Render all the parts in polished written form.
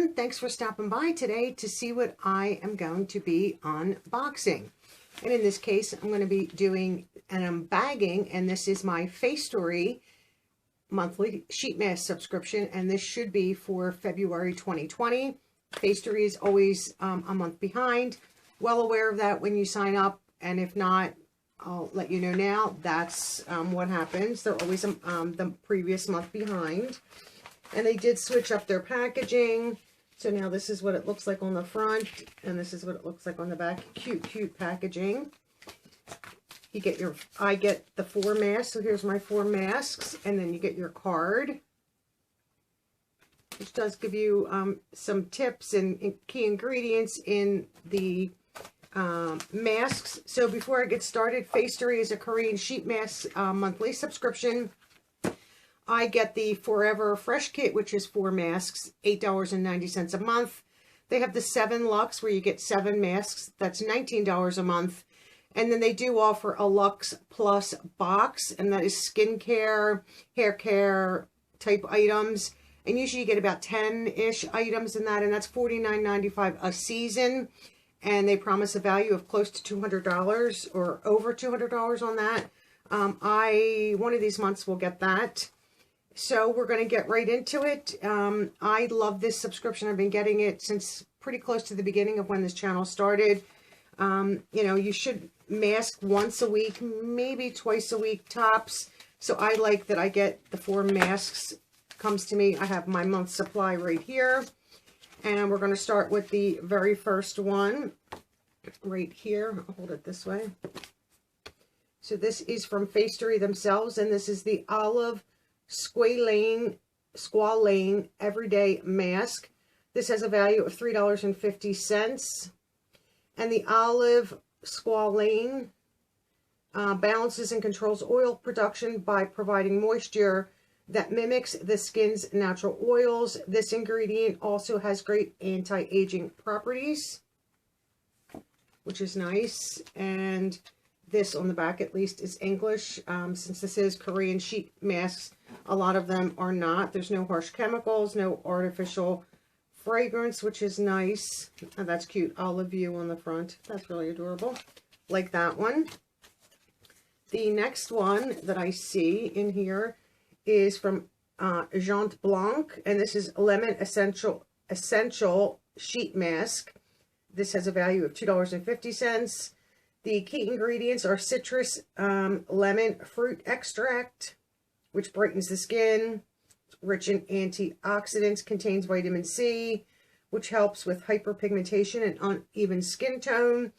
everyone. Thanks for stopping by today to see what I am going to be unboxing. And in this case, I'm going to be doing an unbagging, and this is my FaceTory monthly sheet mask subscription, and this should be for February 2020. FaceTory is always a month behind. Well aware of that when you sign up, and if not, I'll let you know now. That's what happens. They're always the previous month behind. And they did switch up their packaging. So now this is what it looks like on the front, and this is what it looks like on the back. Cute, cute packaging. You get your, I get the 4 masks. So here's my 4 masks, and then you get your card, which does give you some tips and key ingredients in the masks. So before I get started, FaceTory is a Korean sheet mask monthly subscription. I get the Forever Fresh Kit, which is 4 masks, $8.90 a month. They have the 7 Lux, where you get 7 masks. That's $19 a month. And then they do offer a Lux Plus Box, and that is skincare, hair care type items. And usually you get about 10-ish items in that, and that's $49.95 a season. And they promise a value of close to $200 or over $200 on that. One of these months will get that. So we're going to get right into it. I love this subscription. I've been getting it since pretty close to the beginning of when this channel started. You know, you should mask once a week, maybe twice a week tops. So I like that I get the 4 masks. Comes to me. I have my month's supply right here. And we're going to start with the very first one right here. I'll hold it this way. So this is from FaceTory themselves, and this is the Olive Squalane Everyday Mask. This has a value of $3.50. And the Olive Squalane balances and controls oil production by providing moisture that mimics the skin's natural oils. This ingredient also has great anti-aging properties, which is nice. And this on the back, at least, is English. Since this is Korean sheet masks, a lot of them are not. There's no harsh chemicals, no artificial fragrance, which is nice. Oh, that's cute. Olive view on the front. That's really adorable. Like that one. The next one that I see in here is from Jean Blanc, and this is Lemon Essential Sheet Mask. This has a value of $2.50. The key ingredients are citrus lemon fruit extract, which brightens the skin. It's rich in antioxidants, contains vitamin C, which helps with hyperpigmentation and uneven skin tone.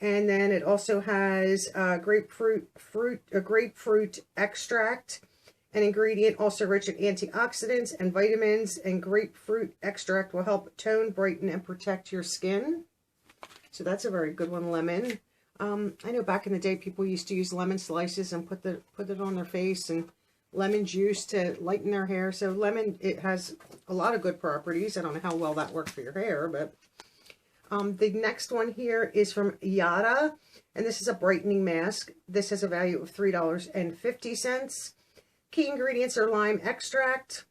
And then it also has grapefruit extract, an ingredient also rich in antioxidants and vitamins, and grapefruit extract will help tone, brighten, and protect your skin. So that's a very good one, lemon. I know back in the day people used to use lemon slices and put it on their face, and lemon juice to lighten their hair. So lemon, it has a lot of good properties. I don't know how well that works for your hair, but the next one here is from Yara, and this is a brightening mask. This has a value of $3.50. Key ingredients are lime extract,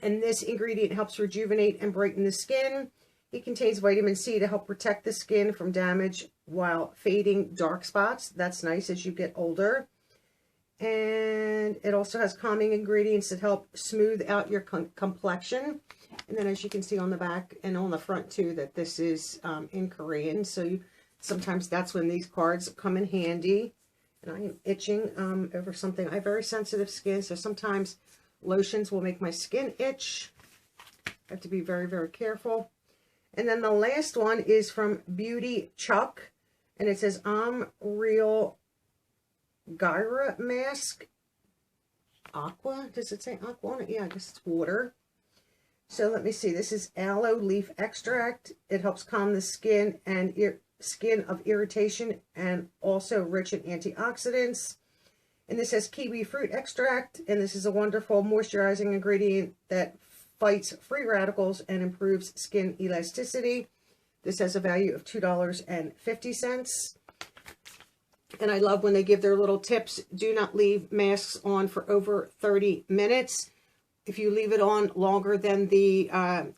and this ingredient helps rejuvenate and brighten the skin. It contains vitamin C to help protect the skin from damage while fading dark spots. That's nice as you get older. And it also has calming ingredients that help smooth out your complexion. And then as you can see on the back and on the front too, that this is in Korean. So sometimes that's when these cards come in handy. And I am itching over something. I have very sensitive skin, so sometimes lotions will make my skin itch. I have to be very, very careful. And then the last one is from Beauty Chuck, and it says Real Gyra Mask. Aqua? Does it say aqua on it? Yeah, I guess it's water. So let me see. This is aloe leaf extract. It helps calm the skin and skin of irritation, and also rich in antioxidants. And this has kiwi fruit extract, and this is a wonderful moisturizing ingredient that fights free radicals and improves skin elasticity. This has a value of $2.50. And I love when they give their little tips. Do not leave masks on for over 30 minutes. if you leave it on longer than the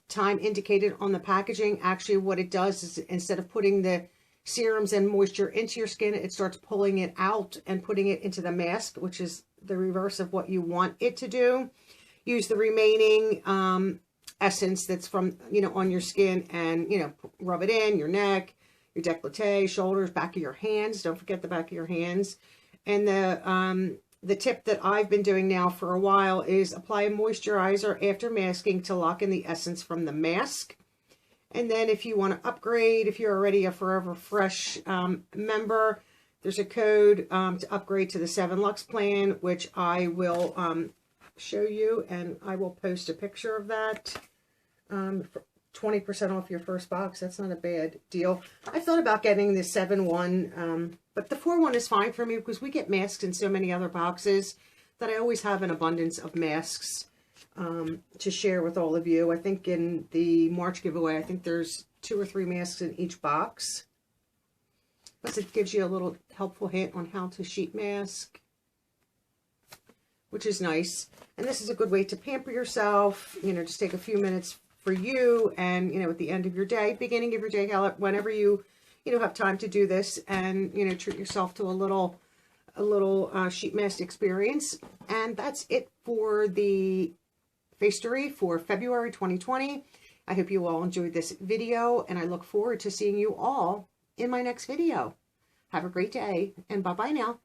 time indicated on the packaging, actually what it does is instead of putting the serums and moisture into your skin, it starts pulling it out and putting it into the mask, which is the reverse of what you want it to do. Use the remaining essence that's from, on your skin and, rub it in your neck, your décolleté, shoulders, back of your hands. Don't forget the back of your hands. And the tip that I've been doing now for a while is apply a moisturizer after masking to lock in the essence from the mask. And then if you want to upgrade, if you're already a Forever Fresh member, there's a code to upgrade to the 7 Lux plan, which I will show you, and I will post a picture of that. 20% off your first box. That's not a bad deal. I thought about getting the 7-1, but the 4-1 is fine for me because we get masks in so many other boxes that I always have an abundance of masks to share with all of you. I think in the March giveaway, I think there's 2 or 3 masks in each box. Plus it gives you a little helpful hint on how to sheet mask, which is nice. And this is a good way to pamper yourself, just take a few minutes for you and, at the end of your day, beginning of your day, whenever you, have time to do this and, treat yourself to a little sheet mask experience. And that's it for the FaceTory for February 2020. I hope you all enjoyed this video, and I look forward to seeing you all in my next video. Have a great day, and bye-bye now.